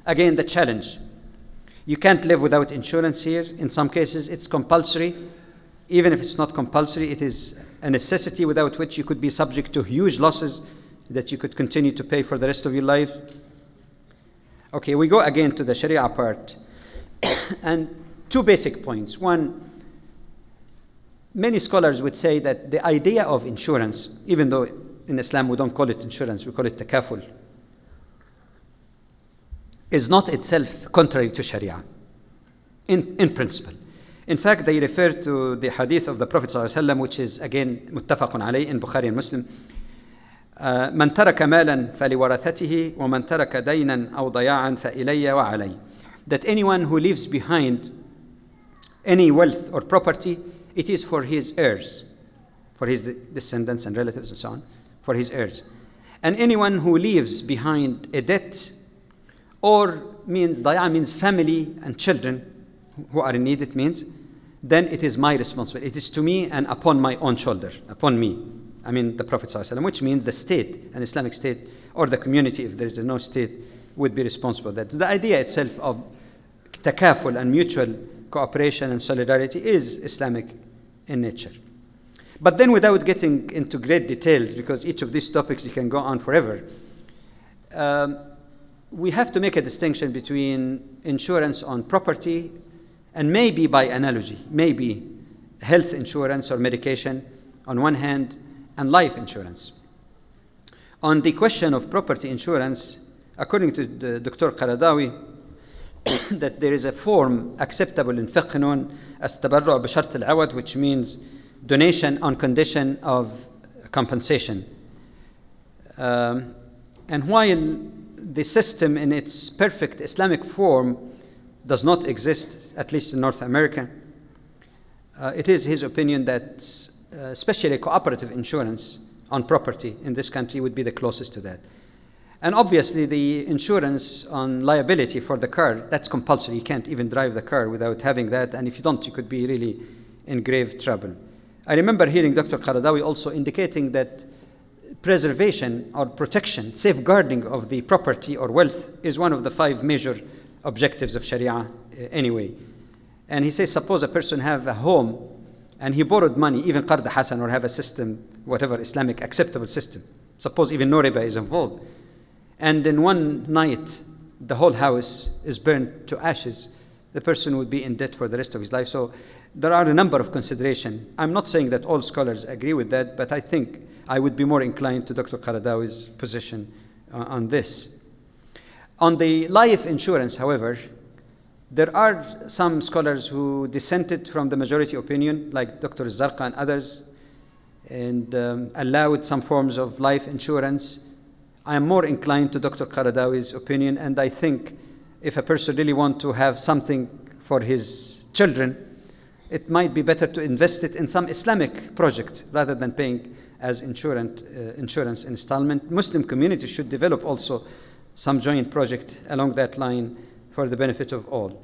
Again, the challenge. You can't live without insurance here. In some cases, it's compulsory. Even if it's not compulsory, it is a necessity without which you could be subject to huge losses that you could continue to pay for the rest of your life. Okay, we go again to the Sharia part. And two basic points. One, many scholars would say that the idea of insurance, even though in Islam we don't call it insurance, we call it takaful, is not itself contrary to Sharia in principle. In fact, they refer to the hadith of the Prophet ﷺ, which is again muttafaqun alayh in Bukhari and Muslim. من ترك مالا فلورثته ومن ترك دينا أو ضياعا فإلي وعلي. That anyone who leaves behind any wealth or property, it is for his heirs, for his descendants and relatives and so on, for his heirs. And anyone who leaves behind a debt, or means daya means family and children who are in need, it means, then it is my responsibility. It is to me and upon my own shoulder, upon me. I mean the Prophet ﷺ, which means the state, an Islamic state, or the community, if there is no state, would be responsible for that. The idea itself of takaful and mutual cooperation and solidarity is Islamic in nature. But then, without getting into great details, because each of these topics you can go on forever, we have to make a distinction between insurance on property and maybe, by analogy, maybe health insurance or medication on one hand, and life insurance. On the question of property insurance, according to the Dr. Qaradawi, that there is a form acceptable in fiqh known as tabarru' bishart al-awad, which means donation on condition of compensation. And while the system in its perfect Islamic form does not exist, at least in North America, it is his opinion that especially cooperative insurance on property in this country would be the closest to that. And obviously the insurance on liability for the car, that's compulsory. You can't even drive the car without having that, and if you don't, you could be really in grave trouble. I remember hearing Dr. Qaradawi also indicating that preservation or protection, safeguarding of the property or wealth is one of the 5 major objectives of Sharia anyway. And he says, suppose a person have a home and he borrowed money, even qard hasan, or have a system, whatever Islamic acceptable system. Suppose even no riba is involved. And in one night, the whole house is burned to ashes. The person would be in debt for the rest of his life. So there are a number of considerations. I'm not saying that all scholars agree with that, but I think I would be more inclined to Dr. Qaradawi's position on this. On the life insurance, however, there are some scholars who dissented from the majority opinion, like Dr. Zarqa and others, and allowed some forms of life insurance. I am more inclined to Dr. Qaradawi's opinion, and I think if a person really wants to have something for his children, it might be better to invest it in some Islamic project rather than paying as insurance installment. Muslim community should develop also some joint project along that line for the benefit of all.